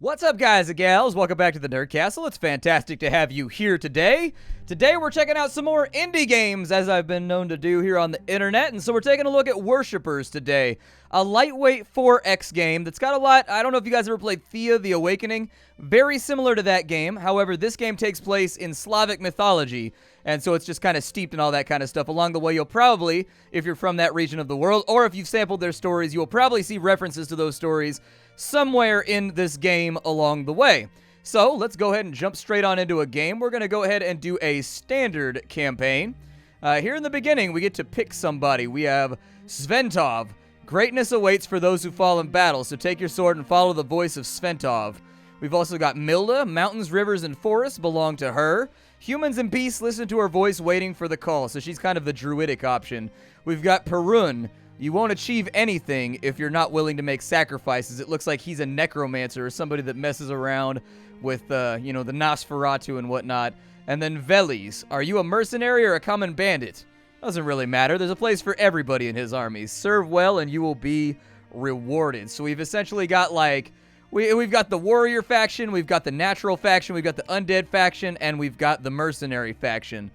What's up, guys and gals? Welcome back to the Nerd Castle. It's fantastic to have you here today. Today we're checking out some more indie games, as I've been known to do here on the internet, and so we're taking a look at Worshippers today. A lightweight 4X game that's got a lot. I don't know if you guys ever played Thea the Awakening. Very similar to that game. However, this game takes place in Slavic mythology, and so it's just kind of steeped in all that kind of stuff. Along the way, you'll probably, if you're from that region of the world, or if you've sampled their stories, you'll probably see references to those stories somewhere in this game along the way. So let's go ahead and jump straight on into a game. We're going to go ahead and do a standard campaign. Here in the beginning, we get to pick somebody. We have Sventov. Greatness awaits for those who fall in battle, so take your sword and follow the voice of Sventov. We've also got Milda. Mountains, rivers, and forests belong to her. Humans and beasts listen to her voice waiting for the call, so she's kind of the druidic option. We've got Perun. You won't achieve anything if you're not willing to make sacrifices. It looks like he's a necromancer or somebody that messes around with, the Nosferatu and whatnot. And then Velis. Are you a mercenary or a common bandit? Doesn't really matter. There's a place for everybody in his armies. Serve well and you will be rewarded. So we've essentially got, like, we've got the warrior faction, we've got the natural faction, we've got the undead faction, and we've got the mercenary faction.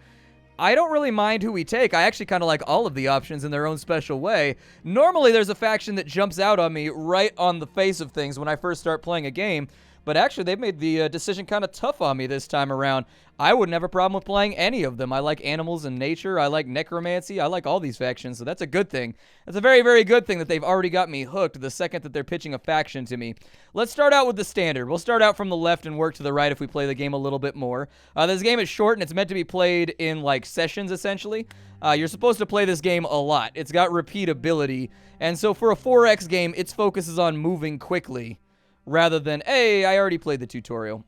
I don't really mind who we take. I actually kind of like all of the options in their own special way. Normally, there's a faction that jumps out on me right on the face of things when I first start playing a game, but actually, they've made the decision kind of tough on me this time around. I wouldn't have a problem with playing any of them. I like animals and nature. I like necromancy. I like all these factions, so that's a good thing. That's a very, very good thing that they've already got me hooked the second that they're pitching a faction to me. Let's start out with the standard. We'll start out from the left and work to the right if we play the game a little bit more. This game is short, and it's meant to be played in, like, sessions, essentially. You're supposed to play this game a lot. It's got repeatability, and so for a 4X game, its focus is on moving quickly, rather than, hey, I already played the tutorial.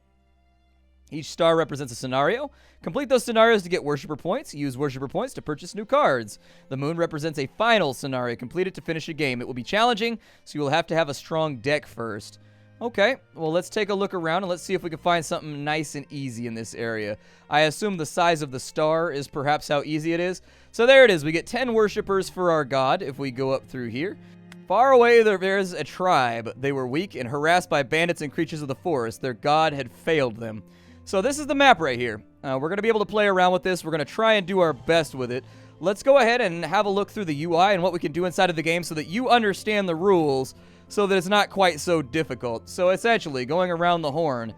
Each star represents a scenario. Complete those scenarios to get Worshipper points. Use Worshipper points to purchase new cards. The moon represents a final scenario. Complete it to finish a game. It will be challenging, so you will have to have a strong deck first. Okay, well, let's take a look around and let's see if we can find something nice and easy in this area. I assume the size of the star is perhaps how easy it is. So there it is. We get 10 Worshippers for our god if we go up through here. Far away, there's a tribe. They were weak and harassed by bandits and creatures of the forest. Their god had failed them. So this is the map right here. We're going to be able to play around with this. We're going to try and do our best with it. Let's go ahead and have a look through the UI and what we can do inside of the game so that you understand the rules so that it's not quite so difficult. So essentially, going around the horn,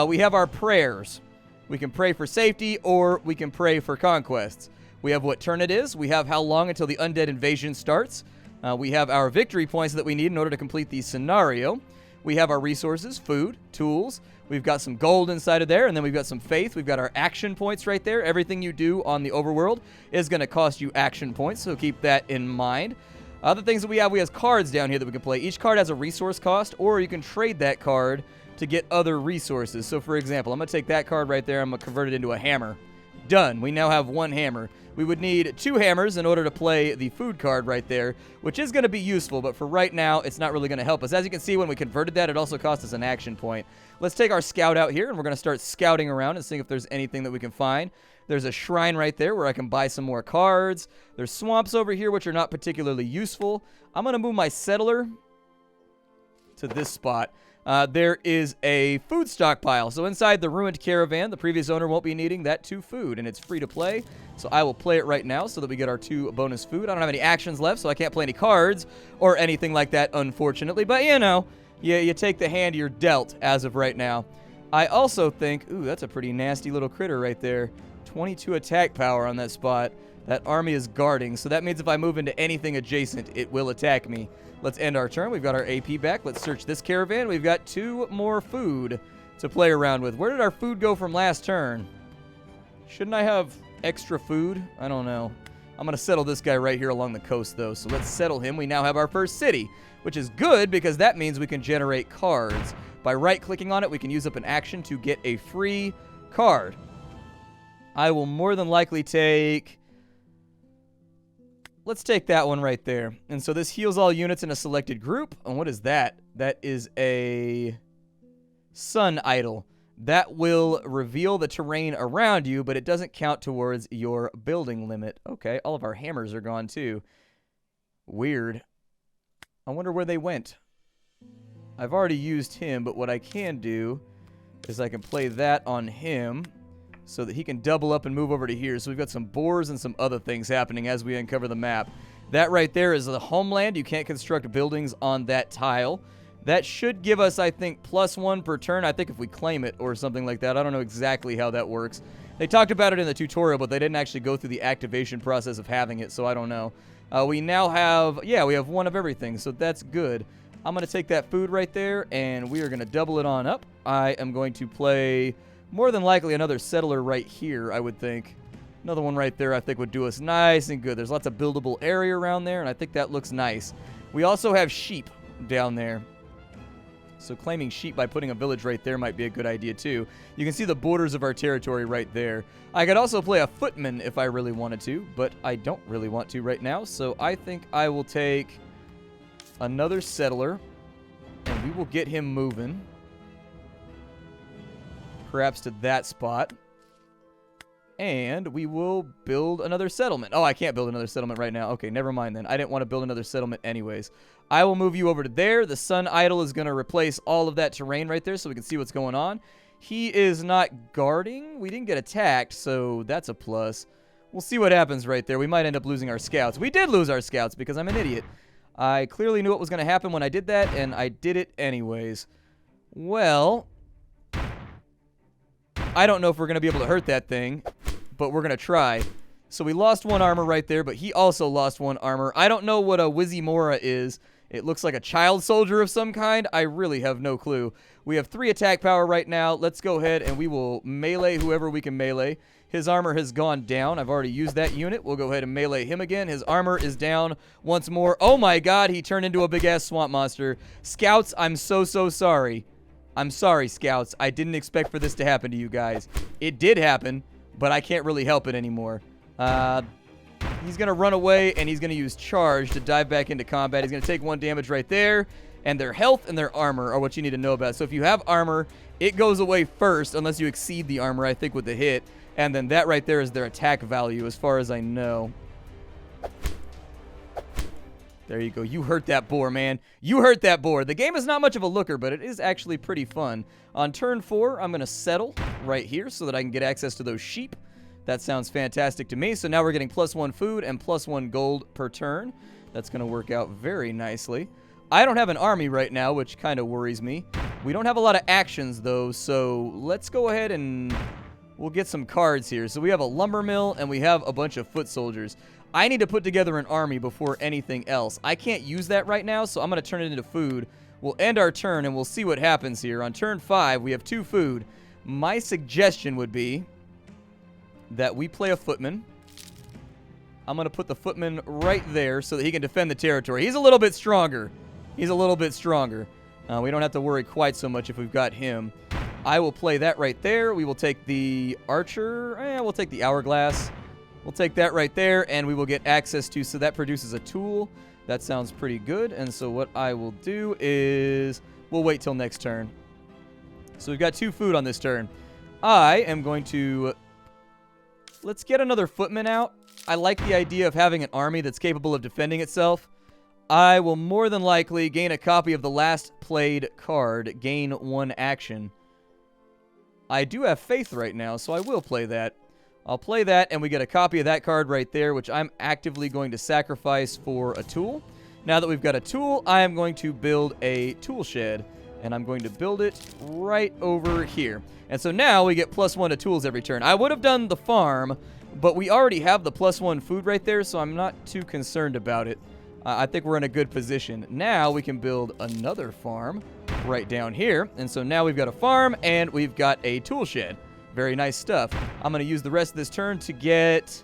we have our prayers. We can pray for safety or we can pray for conquests. We have what turn it is. We have how long until the undead invasion starts. We have our victory points that we need in order to complete the scenario. We have our resources, food, tools. We've got some gold inside of there, and then we've got some faith. We've got our action points right there. Everything you do on the overworld is going to cost you action points, so keep that in mind. Other things that we have cards down here that we can play. Each card has a resource cost, or you can trade that card to get other resources. So, for example, I'm going to take that card right there. I'm going to convert it into a hammer. Done. We now have one hammer. We would need 2 hammers in order to play the food card right there, which is going to be useful, but for right now, it's not really going to help us. As you can see, when we converted that, it also cost us an action point. Let's take our scout out here, and we're going to start scouting around and seeing if there's anything that we can find. There's a shrine right there where I can buy some more cards. There's swamps over here, which are not particularly useful. I'm going to move my settler to this spot. There is a food stockpile. So inside the ruined caravan, the previous owner won't be needing that 2 food, and it's free to play. So I will play it right now so that we get our 2 bonus food. I don't have any actions left, so I can't play any cards or anything like that, unfortunately. But, you know, you take the hand you're dealt as of right now. I also think, ooh, that's a pretty nasty little critter right there. 22 attack power on that spot. That army is guarding, so that means if I move into anything adjacent, it will attack me. Let's end our turn. We've got our AP back. Let's search this caravan. We've got 2 more food to play around with. Where did our food go from last turn? Shouldn't I have extra food? I don't know. I'm going to settle this guy right here along the coast, though. So let's settle him. We now have our first city, which is good because that means we can generate cards. By right-clicking on it, we can use up an action to get a free card. I will more than likely take... Let's take that one right there. And so this heals all units in a selected group. And what is that? That is a sun idol. That will reveal the terrain around you, but it doesn't count towards your building limit. Okay, all of our hammers are gone too. Weird. I wonder where they went. I've already used him, but what I can do is I can play that on him so that he can double up and move over to here. So we've got some boars and some other things happening as we uncover the map. That right there is the homeland. You can't construct buildings on that tile. That should give us, I think, +1 per turn. I think if we claim it or something like that. I don't know exactly how that works. They talked about it in the tutorial, but they didn't actually go through the activation process of having it, so I don't know. We now have, yeah, we have 1 of everything, so that's good. I'm going to take that food right there, and we are going to double it on up. I am going to play, more than likely, another settler right here, I would think. Another one right there I think would do us nice and good. There's lots of buildable area around there, and I think that looks nice. We also have sheep down there. So claiming sheep by putting a village right there might be a good idea too. You can see the borders of our territory right there. I could also play a footman if I really wanted to, but I don't really want to right now. So I think I will take another settler, and we will get him moving. Perhaps to that spot. And we will build another settlement. Oh, I can't build another settlement right now. Okay, never mind then. I didn't want to build another settlement anyways. I will move you over to there. The sun idol is going to replace all of that terrain right there so we can see what's going on. He is not guarding. We didn't get attacked, so that's a plus. We'll see what happens right there. We might end up losing our scouts. We did lose our scouts because I'm an idiot. I clearly knew what was going to happen when I did that, and I did it anyways. Well, I don't know if we're going to be able to hurt that thing, but we're going to try. So we lost 1 armor right there, but he also lost 1 armor. I don't know what a Wizimora is. It looks like a child soldier of some kind. I really have no clue. We have 3 attack power right now. Let's go ahead and we will melee whoever we can melee. His armor has gone down. I've already used that unit. We'll go ahead and melee him again. His armor is down once more. Oh my god, he turned into a big-ass swamp monster. Scouts, I'm so sorry. I'm sorry, Scouts. I didn't expect for this to happen to you guys. It did happen, but I can't really help it anymore. He's going to run away, and he's going to use charge to dive back into combat. He's going to take 1 damage right there, and their health and their armor are what you need to know about. So if you have armor, it goes away first, unless you exceed the armor, I think, with the hit. And then that right there is their attack value, as far as I know. There you go. You hurt that boar, man. You hurt that boar. The game is not much of a looker, but it is actually pretty fun. On turn 4, I'm going to settle right here so that I can get access to those sheep. That sounds fantastic to me. So now we're getting +1 food and +1 gold per turn. That's going to work out very nicely. I don't have an army right now, which kind of worries me. We don't have a lot of actions, though, so let's go ahead and we'll get some cards here. So we have a lumber mill, and we have a bunch of foot soldiers. I need to put together an army before anything else. I can't use that right now, so I'm going to turn it into food. We'll end our turn, and we'll see what happens here. On turn 5, we have 2 food. My suggestion would be that we play a footman. I'm going to put the footman right there so that he can defend the territory. He's a little bit stronger. He's a little bit stronger. We don't have to worry quite so much if we've got him. I will play that right there. We will take the archer. We'll take the hourglass. We'll take that right there, and we will get access to, so that produces a tool. That sounds pretty good, and so what I will do is we'll wait till next turn. So we've got 2 food on this turn. I am going to... Let's get another footman out. I like the idea of having an army that's capable of defending itself. I will more than likely gain a copy of the last played card, gain 1 action. I do have faith right now, so I will play that. I'll play that, and we get a copy of that card right there, which I'm actively going to sacrifice for a tool. Now that we've got a tool, I am going to build a tool shed, and I'm going to build it right over here. And so now we get +1 to tools every turn. I would have done the farm, but we already have the +1 food right there, so I'm not too concerned about it. I think we're in a good position. Now we can build another farm right down here. And so now we've got a farm, and we've got a tool shed. Very nice stuff. I'm going to use the rest of this turn to get...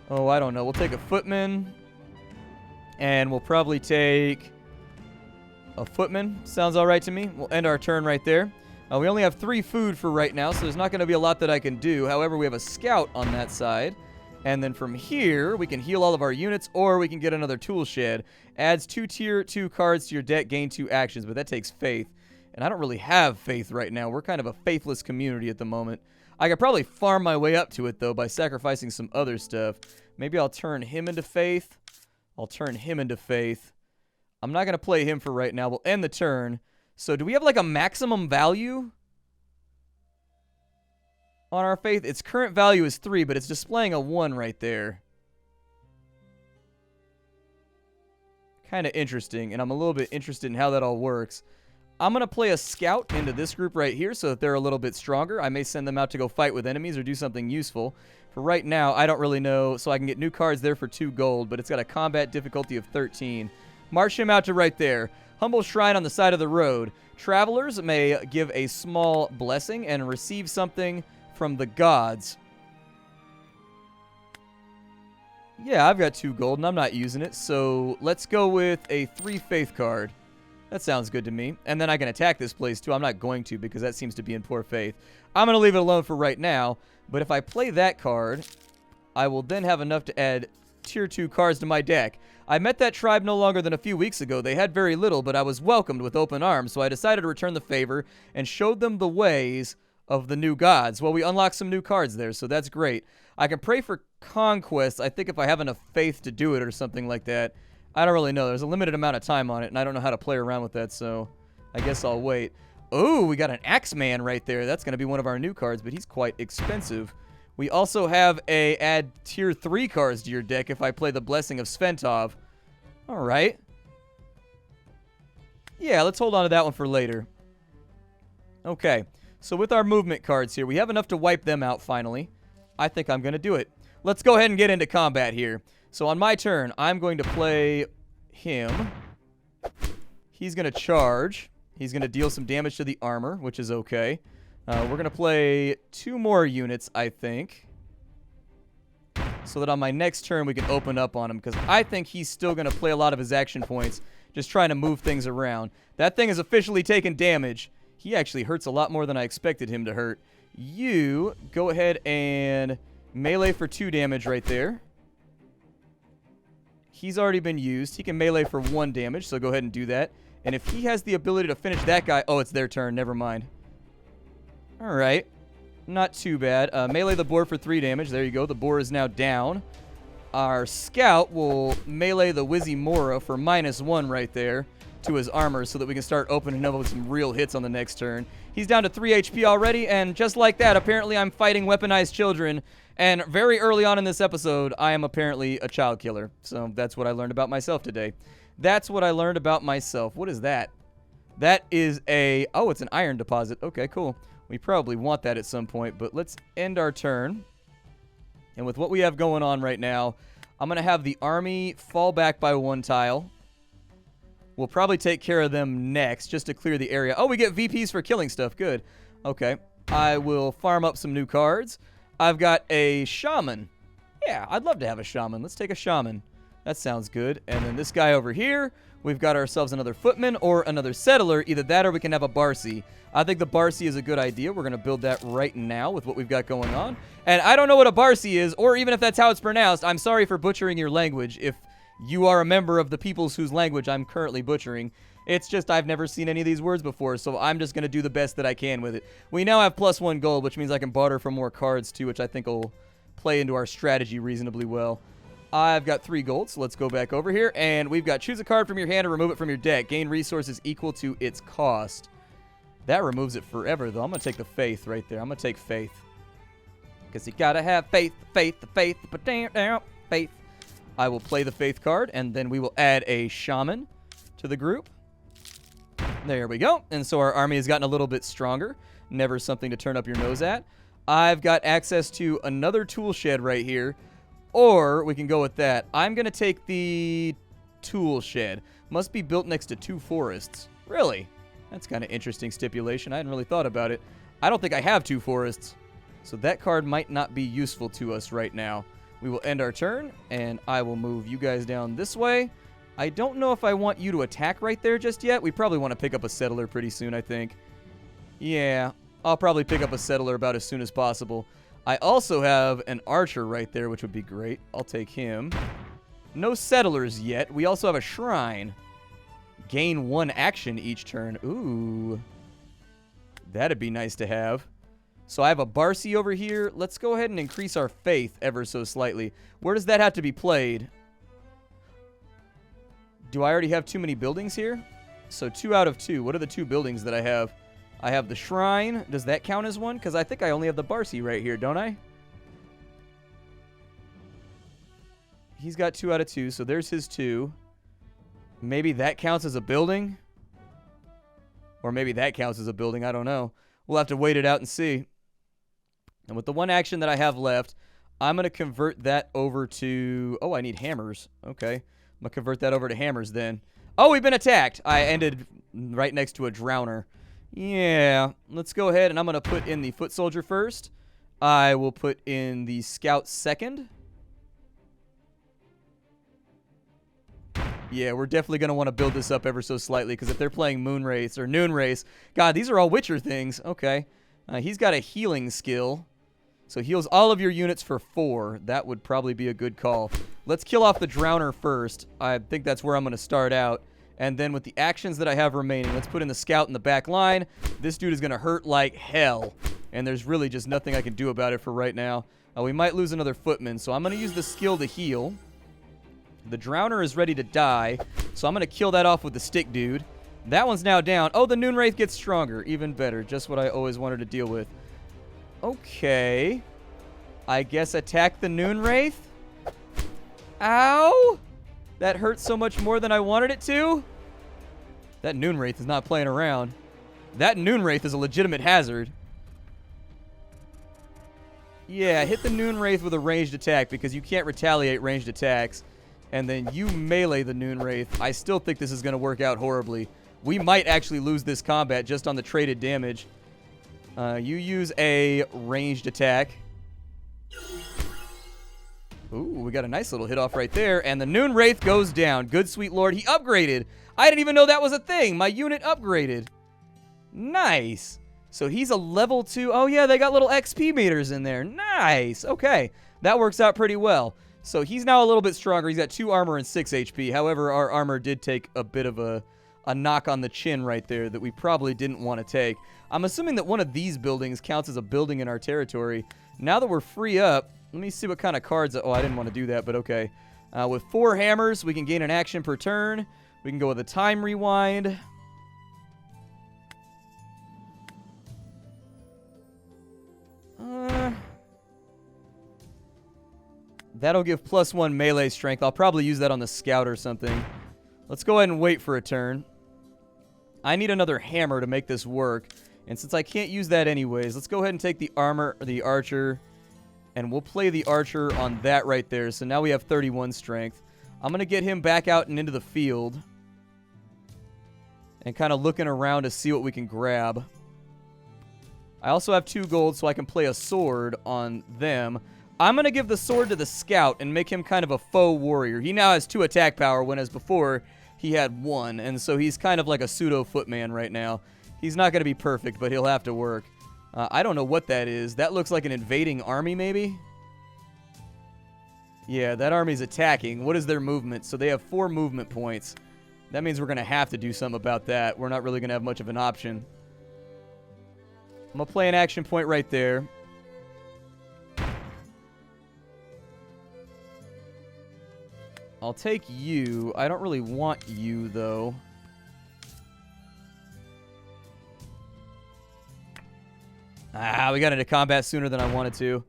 Oh, I don't know. We'll take a footman. And we'll probably take a footman. Sounds all right to me. We'll end our turn right there. We only have 3 food for right now, so there's not going to be a lot that I can do. However, we have a scout on that side. And then from here, we can heal all of our units, or we can get another tool shed. Adds 2 tier 2 cards to your deck, gain 2 actions, but that takes faith. And I don't really have faith right now. We're kind of a faithless community at the moment. I could probably farm my way up to it, though, by sacrificing some other stuff. Maybe I'll turn him into faith. I'll turn him into faith. I'm not going to play him for right now. We'll end the turn. So do we have like a maximum value on our faith? Its current value is 3, but it's displaying a 1 right there. Kind of interesting, and I'm a little bit interested in how that all works. I'm going to play a scout into this group right here so that they're a little bit stronger. I may send them out to go fight with enemies or do something useful. For right now, I don't really know, so I can get new cards there for 2 gold, but it's got a combat difficulty of 13. March him out to right there. Humble shrine on the side of the road. Travelers may give a small blessing and receive something from the gods. Yeah, I've got 2 gold, and I'm not using it, so let's go with a 3 faith card. That sounds good to me. And then I can attack this place, too. I'm not going to, because that seems to be in poor faith. I'm going to leave it alone for right now, but if I play that card, I will then have enough to add tier 2 cards to my deck. I met that tribe no longer than a few weeks ago. They had very little, but I was welcomed with open arms, so I decided to return the favor and showed them the ways of the new gods. Well, we unlocked some new cards there, so that's great. I can pray for conquest, I think, if I have enough faith to do it or something like that. I don't really know. There's a limited amount of time on it, and I don't know how to play around with that, so I guess I'll wait. Oh, we got an Axeman right there. That's going to be one of our new cards, but he's quite expensive. We also have a add tier 3 cards to your deck if I play the Blessing of Sventov. All right. Yeah, let's hold on to that one for later. Okay, so with our movement cards here, we have enough to wipe them out finally. I think I'm going to do it. Let's go ahead and get into combat here. So on my turn, I'm going to play him. He's going to charge. He's going to deal some damage to the armor, which is okay. We're going to play 2 more units, I think, so that on my next turn we can open up on him, because I think he's still going to play a lot of his action points, just trying to move things around. That thing has officially taken damage. He actually hurts a lot more than I expected him to hurt. You go ahead and melee for 2 damage right there. He's already been used. He can melee for 1 damage, so go ahead and do that. And if he has the ability to finish that guy... Oh, it's their turn. Never mind. All right. Not too bad. Melee the boar for 3 damage. There you go. The boar is now down. Our scout will melee the Wizzy Mora for -1 right there to his armor so that we can start opening up with some real hits on the next turn. He's down to 3 HP already, and just like that, apparently I'm fighting weaponized children. And very early on in this episode, I am apparently a child killer. So that's what I learned about myself today. That's what I learned about myself. What is that? That is a... Oh, it's an iron deposit. Okay, cool. We probably want that at some point, but let's end our turn. And with what we have going on right now, I'm going to have the army fall back by 1 tile. We'll probably take care of them next, just to clear the area. Oh, we get VPs for killing stuff. Good. Okay. I will farm up some new cards. I've got a shaman. Yeah, I'd love to have a shaman. Let's take a shaman. That sounds good. And then this guy over here, we've got ourselves another footman or another settler. Either that or we can have a Barcy. I think the Barcy is a good idea. We're going to build that right now with what we've got going on. And I don't know what a Barcy is, or even if that's how it's pronounced. I'm sorry for butchering your language if you are a member of the peoples whose language I'm currently butchering. It's just I've never seen any of these words before, so I'm just going to do the best that I can with it. We now have +1 gold, which means I can barter for more cards too, which I think will play into our strategy reasonably well. I've got 3 gold, so let's go back over here. And we've got choose a card from your hand and remove it from your deck. Gain resources equal to its cost. That removes it forever, though. I'm going to take the faith right there. I'm going to take faith. Because you got to have faith, faith, faith, faith. I will play the faith card, and then we will add a shaman to the group. There we go. And so our army has gotten a little bit stronger. Never something to turn up your nose at. I've got access to another tool shed right here. Or we can go with that. I'm going to take the tool shed. Must be built next to 2 forests. Really? That's kind of interesting stipulation. I hadn't really thought about it. I don't think I have 2 forests. So that card might not be useful to us right now. We will end our turn, and I will move you guys down this way. I don't know if I want you to attack right there just yet. We probably want to pick up a settler pretty soon, I think. Yeah, I'll probably pick up a settler about as soon as possible. I also have an archer right there, which would be great. I'll take him. No settlers yet. We also have a shrine. Gain 1 action each turn. Ooh. That'd be nice to have. So I have a Barcy over here. Let's go ahead and increase our faith ever so slightly. Where does that have to be played? Do I already have too many buildings here? So 2 out of 2. What are the 2 buildings that I have? I have the shrine. Does that count as one? Because I think I only have the Barcy right here, don't I? He's got 2 out of 2, so there's his 2. Maybe that counts as a building? Or maybe that counts as a building. I don't know. We'll have to wait it out and see. And with the 1 action that I have left, I'm going to convert that over to... Oh, I need hammers. Okay. I'm going to convert that over to hammers then. Oh, we've been attacked. I ended right next to a drowner. Yeah. Let's go ahead and I'm going to put in the foot soldier first. I will put in the scout second. Yeah, we're definitely going to want to build this up ever so slightly, because if they're playing Moon Race or Noon Race... God, these are all Witcher things. Okay. He's got a healing skill. So heals all of your units for 4. That would probably be a good call. Let's kill off the Drowner first. I think that's where I'm going to start out. And then with the actions that I have remaining, let's put in the Scout in the back line. This dude is going to hurt like hell. And there's really just nothing I can do about it for right now. We might lose another Footman, so I'm going to use the skill to heal. The Drowner is ready to die, so I'm going to kill that off with the Stick Dude. That one's now down. Oh, the Noon Wraith gets stronger. Even better. Just what I always wanted to deal with. Okay. I guess attack the Noon Wraith. Ow! That hurt so much more than I wanted it to. That Noon Wraith is not playing around. That Noon Wraith is a legitimate hazard. Yeah, hit the Noon Wraith with a ranged attack because you can't retaliate ranged attacks. And then you melee the Noon Wraith. I still think this is going to work out horribly. We might actually lose this combat just on the traded damage. You use a ranged attack. Ooh, we got a nice little hit off right there. And the Noon Wraith goes down. Good sweet lord. He upgraded. I didn't even know that was a thing. My unit upgraded. Nice. So he's a level 2. Oh, yeah, they got little XP meters in there. Nice. Okay. That works out pretty well. So he's now a little bit stronger. He's got 2 armor and 6 HP. However, our armor did take a bit of a knock on the chin right there that we probably didn't want to take. I'm assuming that one of these buildings counts as a building in our territory. Now that we're free up, let me see what kind of cards... Oh, I didn't want to do that, but okay. With 4 hammers, we can gain an action per turn. We can go with a time rewind. That'll give +1 melee strength. I'll probably use that on the scout or something. Let's go ahead and wait for a turn. I need another hammer to make this work. And since I can't use that anyways, let's go ahead and take the armor, or the archer, and we'll play the archer on that right there. So now we have 31 strength. I'm going to get him back out and into the field. And kind of looking around to see what we can grab. I also have 2 gold, so I can play a sword on them. I'm going to give the sword to the scout and make him kind of a faux warrior. He now has 2 attack power, whereas before he had 1. And so he's kind of like a pseudo footman right now. He's not going to be perfect, but he'll have to work. I don't know what that is. That looks like an invading army, maybe? Yeah, that army's attacking. What is their movement? So they have 4 movement points. That means we're going to have to do something about that. We're not really going to have much of an option. I'm going to play an action point right there. I'll take you. I don't really want you, though. Ah, we got into combat sooner than I wanted to.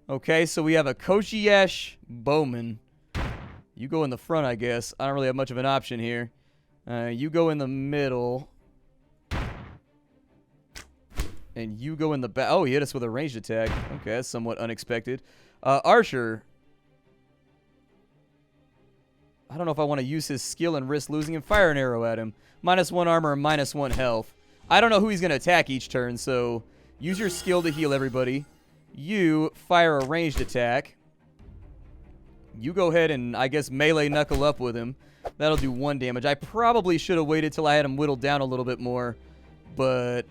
Okay, so we have a Koshiesh Bowman. You go in the front, I guess. I don't really have much of an option here. You go in the middle. And you go in the back. Oh, he hit us with a ranged attack. Okay, that's somewhat unexpected. Archer. I don't know if I want to use his skill and risk losing him. Fire an arrow at him. -1 armor and -1 health. I don't know who he's going to attack each turn, so use your skill to heal everybody. You fire a ranged attack. You go ahead and, I guess, melee knuckle up with him. That'll do 1 damage. I probably should have waited till I had him whittled down a little bit more, but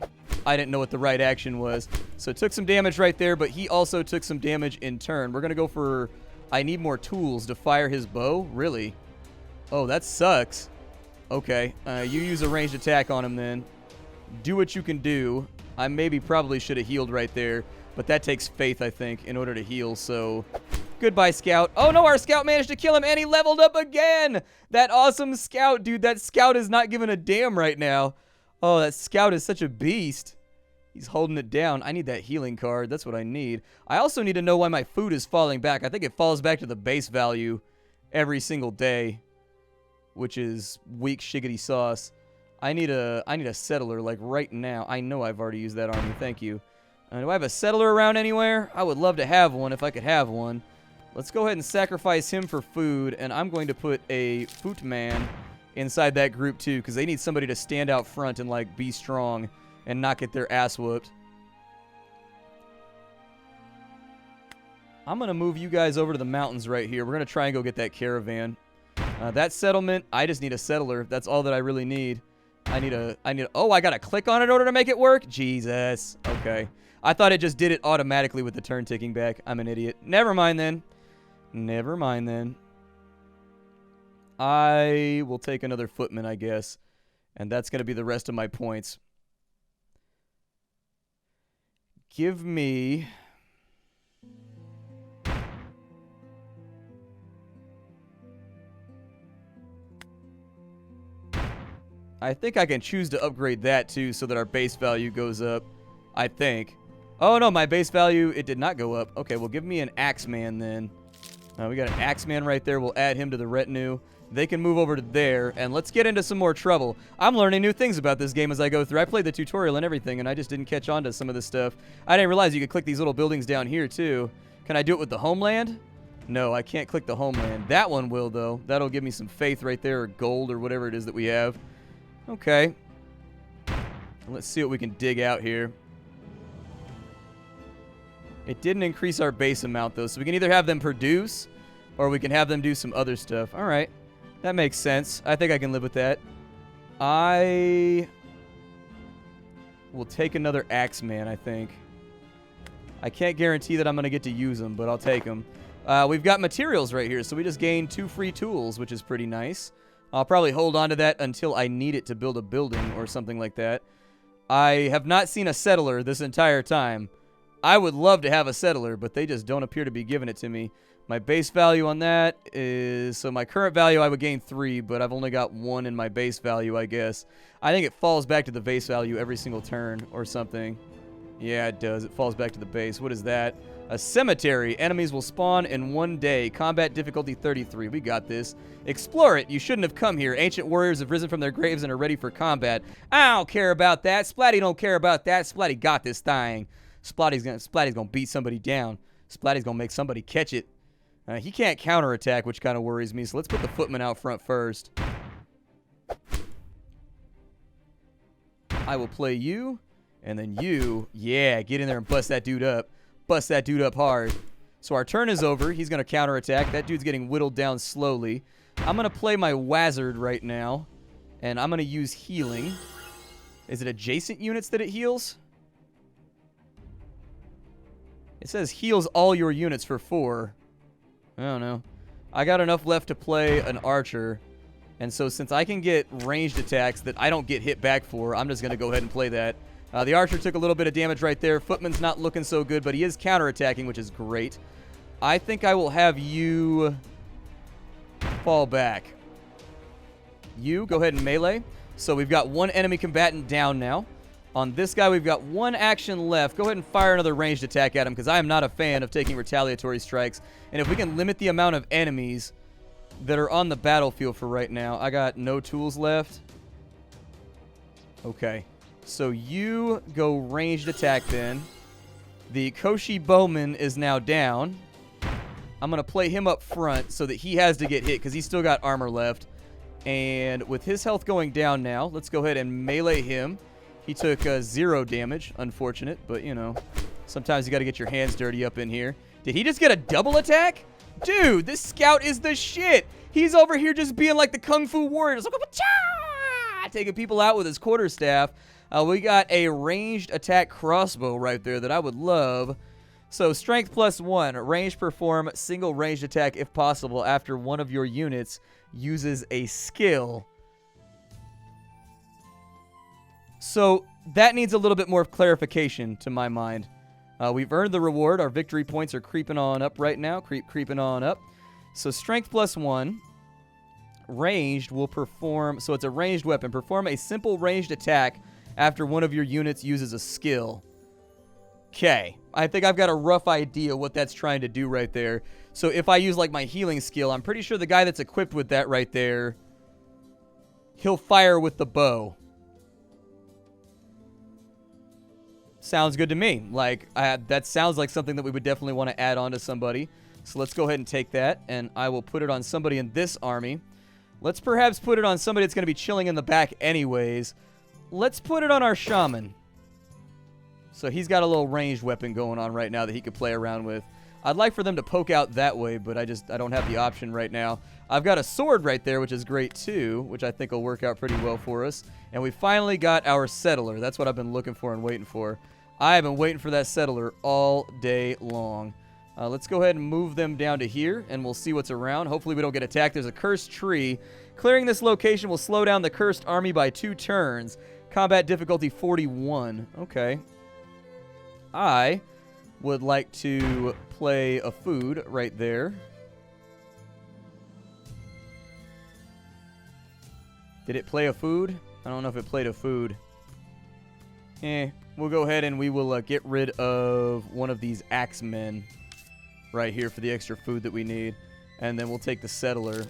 I didn't know what the right action was. So took some damage right there, but he also took some damage in turn. We're going to go for... I need more tools to fire his bow? Really? Oh, that sucks. Okay, you use a ranged attack on him then. Do what you can do. I maybe probably should have healed right there, but that takes faith, I think, in order to heal, so Goodbye, Scout. Oh, no, our Scout managed to kill him, and he leveled up again. That awesome Scout, dude. That Scout is not giving a damn right now. Oh, that Scout is such a beast. He's holding it down. I need that healing card. That's what I need. I also need to know why my food is falling back. I think it falls back to the base value every single day, which is weak shiggity sauce. I need a settler, like, right now. I know I've already used that army. Thank you. Do I have a settler around anywhere? I would love to have one if I could have one. Let's go ahead and sacrifice him for food, and I'm going to put a footman inside that group, too, because they need somebody to stand out front and, like, be strong and not get their ass whooped. I'm going to move you guys over to the mountains right here. We're going to try and go get that caravan. That settlement, I just need a settler. That's all that I really need. Oh, I got to click on it in order to make it work? Jesus. Okay. I thought it just did it automatically with the turn ticking back. I'm an idiot. Never mind then. Never mind then. I will take another footman, I guess. And that's going to be the rest of my points. Give me... I think I can choose to upgrade that too so that our base value goes up. I think. Oh no, my base value, it did not go up. Okay, well give me an Axeman then. We got an Axeman right there. We'll add him to the retinue. They can move over to there, and let's get into some more trouble. I'm learning new things about this game as I go through. I played the tutorial and everything, and I just didn't catch on to some of this stuff. I didn't realize you could click these little buildings down here too. Can I do it with the homeland? No, I can't click the homeland. That one will, though. That'll give me some faith right there, or gold, or whatever it is that we have. Okay. Let's see what we can dig out here. It didn't increase our base amount, though, so we can either have them produce, or we can have them do some other stuff. All right. That makes sense. I think I can live with that. I will take another Axeman, I think. I can't guarantee that I'm going to get to use them, but I'll take them. We've got materials right here, so we just gained 2 free tools, which is pretty nice. I'll probably hold on to that until I need it to build a building or something like that. I have not seen a settler this entire time. I would love to have a settler, but they just don't appear to be giving it to me. My base value on that is... So my current value, I would gain 3, but I've only got 1 in my base value, I guess. I think it falls back to the base value every single turn or something. Yeah, it does. It falls back to the base. What is that? A cemetery. Enemies will spawn in 1 day. Combat difficulty 33. We got this. Explore it. You shouldn't have come here. Ancient warriors have risen from their graves and are ready for combat. I don't care about that. Splatty don't care about that. Splatty got this thing. Splatty's gonna beat somebody down. Splatty's gonna make somebody catch it. He can't counterattack, which kind of worries me. So let's put the footman out front first. I will play you. And then you, yeah, get in there and bust that dude up. Bust that dude up hard. So our turn is over. He's going to counterattack. That dude's getting whittled down slowly. I'm going to play my Wazard right now. And I'm going to use healing. Is it adjacent units that it heals? It says heals all your units for 4. I don't know. I got enough left to play an archer. And so since I can get ranged attacks that I don't get hit back for, I'm just going to go ahead and play that. The archer took a little bit of damage right there. Footman's not looking so good, but he is counterattacking, which is great. I think I will have you fall back. You, go ahead and melee. So we've got 1 enemy combatant down now. On this guy, we've got 1 action left. Go ahead and fire another ranged attack at him, because I am not a fan of taking retaliatory strikes. And if we can limit the amount of enemies that are on the battlefield for right now. I got no tools left. Okay. So you go ranged attack then. The Koshi Bowman is now down. I'm going to play him up front so that he has to get hit because he's still got armor left. And with his health going down now, let's go ahead and melee him. He took 0 damage. Unfortunate, but you know, sometimes you got to get your hands dirty up in here. Did he just get a double attack? Dude, this scout is the shit. He's over here just being like the Kung Fu warrior. Just like, taking people out with his quarterstaff. We got a ranged attack crossbow right there that I would love. So, strength +1. Range perform single ranged attack if possible after one of your units uses a skill. So, that needs a little bit more clarification to my mind. We've earned the reward. Our victory points are creeping on up right now. Creeping on up. So strength +1. Ranged will perform... So it's a ranged weapon. Perform a simple ranged attack after one of your units uses a skill. Okay. I think I've got a rough idea what that's trying to do right there. So if I use, like, my healing skill, I'm pretty sure the guy that's equipped with that right there, he'll fire with the bow. Sounds good to me. Like, that sounds like something that we would definitely want to add on to somebody. So let's go ahead and take that, and I will put it on somebody in this army. Let's perhaps put it on somebody that's going to be chilling in the back anyways. Let's put it on our shaman. So he's got a little ranged weapon going on right now that he could play around with. I'd like for them to poke out that way, but I don't have the option right now. I've got a sword right there, which is great too, which I think will work out pretty well for us. And we finally got our settler. That's what I've been looking for and waiting for. I have been waiting for that settler all day long. Let's go ahead and move them down to here, and we'll see what's around. Hopefully we don't get attacked. There's a cursed tree. Clearing this location will slow down the cursed army by 2 turns. Combat difficulty 41. Okay. I would like to play a food right there. Did it play a food? I don't know if it played a food. We'll go ahead and we will get rid of one of these axemen right here for the extra food that we need. And then we'll take the settler.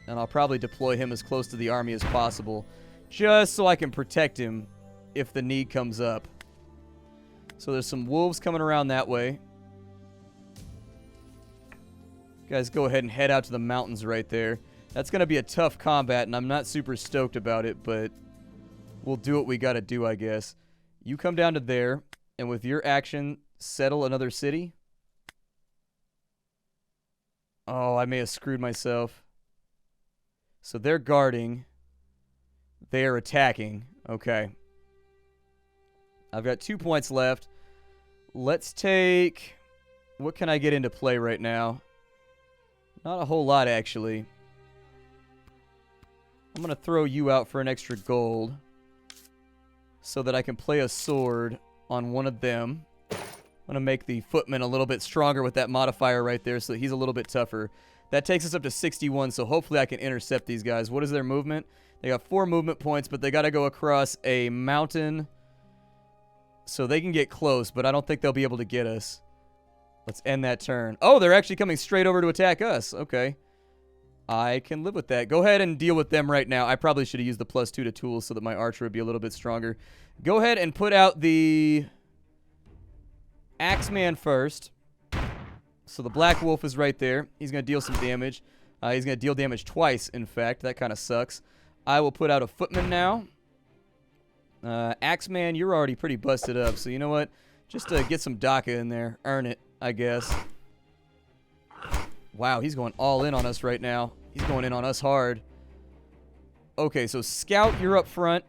And I'll probably deploy him as close to the army as possible, just so I can protect him if the need comes up. So there's some wolves coming around that way. Guys, go ahead and head out to the mountains right there. That's going to be a tough combat, and I'm not super stoked about it, but we'll do what we got to do, I guess. You come down to there, and with your action, settle another city. Oh, I may have screwed myself. So they're guarding. They are attacking. Okay. I've got 2 points left. Let's take... What can I get into play right now? Not a whole lot, actually. I'm going to throw you out for an extra gold so that I can play a sword on one of them. I'm going to make the footman a little bit stronger with that modifier right there so that he's a little bit tougher. That takes us up to 61, so hopefully I can intercept these guys. What is their movement? They got 4 movement points, but they got to go across a mountain so they can get close, but I don't think they'll be able to get us. Let's end that turn. Oh, they're actually coming straight over to attack us. Okay. I can live with that. Go ahead and deal with them right now. I probably should have used the +2 to tools so that my archer would be a little bit stronger. Go ahead and put out the Axeman first. So the Black Wolf is right there. He's going to deal some damage. He's going to deal damage twice, in fact. That kind of sucks. I will put out a Footman now. Axeman, you're already pretty busted up. So you know what? Just get some DACA in there. Earn it, I guess. Wow, he's going all in on us right now. He's going in on us hard. Okay, so Scout, you're up front.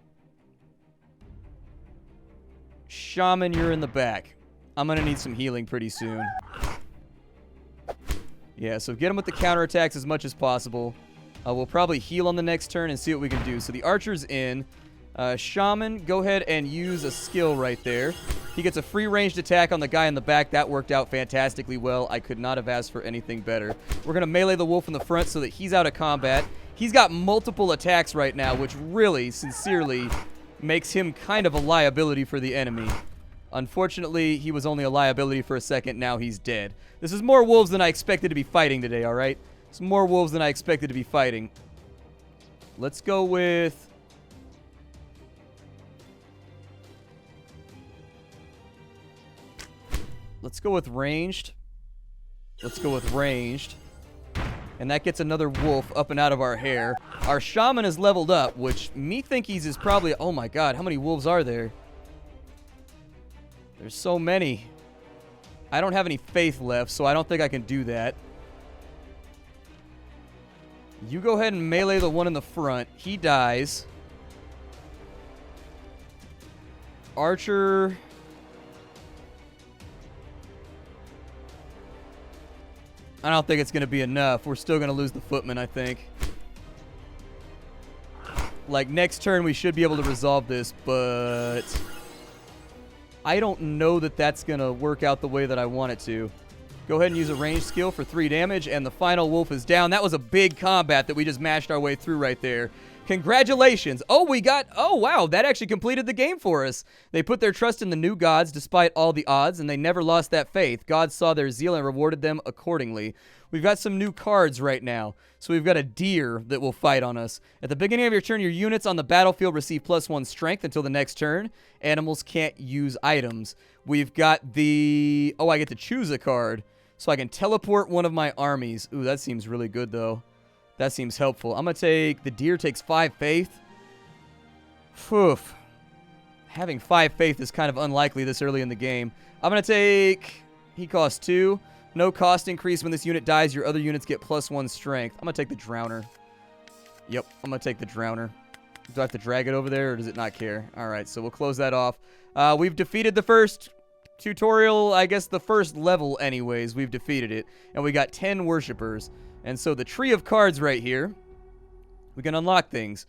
Shaman, you're in the back. I'm going to need some healing pretty soon. Yeah, so get him with the counterattacks as much as possible. We'll probably heal on the next turn and see what we can do. So the archer's in. Shaman, go ahead and use a skill right there. He gets a free ranged attack on the guy in the back. That worked out fantastically well. I could not have asked for anything better. We're going to melee the wolf in the front so that he's out of combat. He's got multiple attacks right now, which really, sincerely, makes him kind of a liability for the enemy. Unfortunately, he was only a liability for a second. Now he's dead. This is more wolves than I expected to be fighting today, all right? It's more wolves than I expected to be fighting. Let's go with... Let's go with ranged. Let's go with ranged. And that gets another wolf up and out of our hair. Our shaman is leveled up, which me thinkies is probably... Oh my god, how many wolves are there? There's so many. I don't have any faith left, so I don't think I can do that. You go ahead and melee the one in the front. He dies. Archer... I don't think it's going to be enough. We're still going to lose the footman, I think. Like, next turn we should be able to resolve this, but... I don't know that that's going to work out the way that I want it to. Go ahead and use a ranged skill for 3 damage, and the final wolf is down. That was a big combat that we just mashed our way through right there. Congratulations. Oh, wow, that actually completed the game for us. They put their trust in the new gods despite all the odds, and they never lost that faith. God saw their zeal and rewarded them accordingly. We've got some new cards right now. So we've got a deer that will fight on us. At the beginning of your turn, your units on the battlefield receive +1 strength until the next turn. Animals can't use items. We've got the... Oh, I get to choose a card. So I can teleport one of my armies. Ooh, that seems really good, though. That seems helpful. I'm going to take... The deer takes 5 faith. Phew. Having 5 faith is kind of unlikely this early in the game. I'm going to take... He costs 2. No cost increase when this unit dies. Your other units get +1 strength. I'm going to take the Drowner. Yep, I'm going to take the Drowner. Do I have to drag it over there, or does it not care? All right, so we'll close that off. We've defeated the first... tutorial, I guess the first level anyways, we've defeated it. And we got 10 worshippers. And so the tree of cards right here, we can unlock things.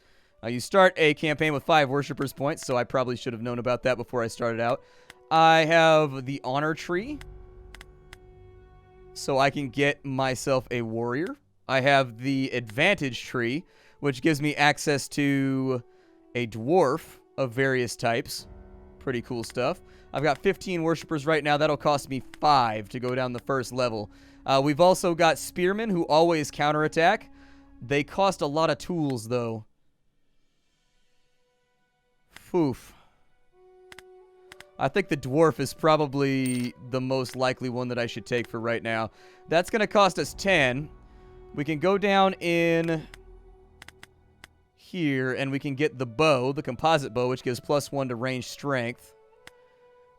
You start a campaign with 5 worshippers points, so I probably should have known about that before I started out. I have the honor tree, so I can get myself a warrior. I have the advantage tree, which gives me access to a dwarf of various types. Pretty cool stuff. I've got 15 worshippers right now. That'll cost me 5 to go down the first level. We've also got spearmen who always counterattack. They cost a lot of tools, though. Foof. I think the dwarf is probably the most likely one that I should take for right now. That's going to cost us 10. We can go down in here, and we can get the bow, the composite bow, which gives +1 to range strength.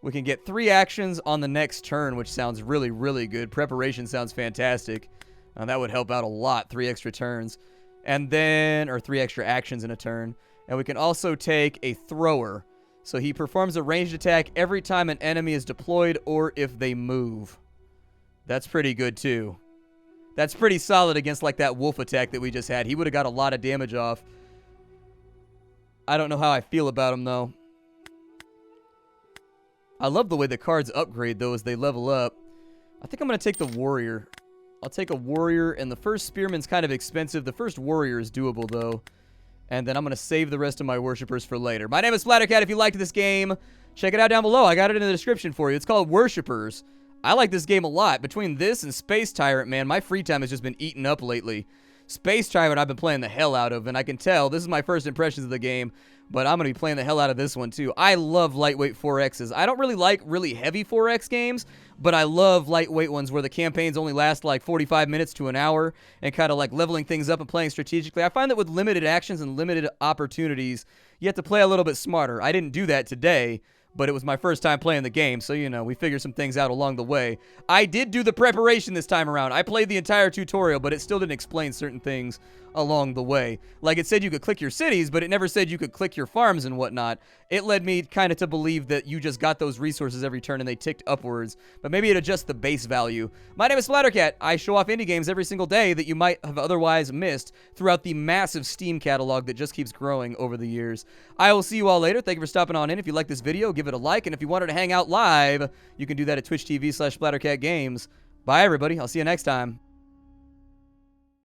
We can get 3 actions on the next turn, which sounds really, really good. Preparation sounds fantastic. That would help out a lot, 3 extra turns. And then, or 3 extra actions in a turn. And we can also take a thrower. So he performs a ranged attack every time an enemy is deployed or if they move. That's pretty good, too. That's pretty solid against, like, that wolf attack that we just had. He would have got a lot of damage off. I don't know how I feel about him, though. I love the way the cards upgrade, though, as they level up. I think I'm going to take the warrior. I'll take a warrior, and the first spearman's kind of expensive. The first warrior is doable, though. And then I'm going to save the rest of my worshippers for later. My name is Splattercat. If you liked this game, check it out down below. I got it in the description for you. It's called Worshippers. I like this game a lot. Between this and Space Tyrant, man, my free time has just been eaten up lately. Space Tyrant I've been playing the hell out of, and I can tell this is my first impressions of the game, but I'm going to be playing the hell out of this one, too. I love lightweight 4Xs. I don't really like really heavy 4X games, but I love lightweight ones where the campaigns only last like 45 minutes to an hour and kind of like leveling things up and playing strategically. I find that with limited actions and limited opportunities, you have to play a little bit smarter. I didn't do that today, but it was my first time playing the game, so, you know, we figured some things out along the way. I did do the preparation this time around. I played the entire tutorial, but it still didn't explain certain things along the way. Like, it said you could click your cities, but it never said you could click your farms and whatnot. It led me kind of to believe that you just got those resources every turn and they ticked upwards, but maybe it adjusts the base value. My name is Splattercat. I show off indie games every single day that you might have otherwise missed throughout the massive Steam catalog that just keeps growing over the years. I will see you all later. Thank you for stopping on in. If you like this video, give it a like, and if you wanted to hang out live, you can do that at twitch.tv/SplatterCatGames. Bye, everybody. I'll see you next time.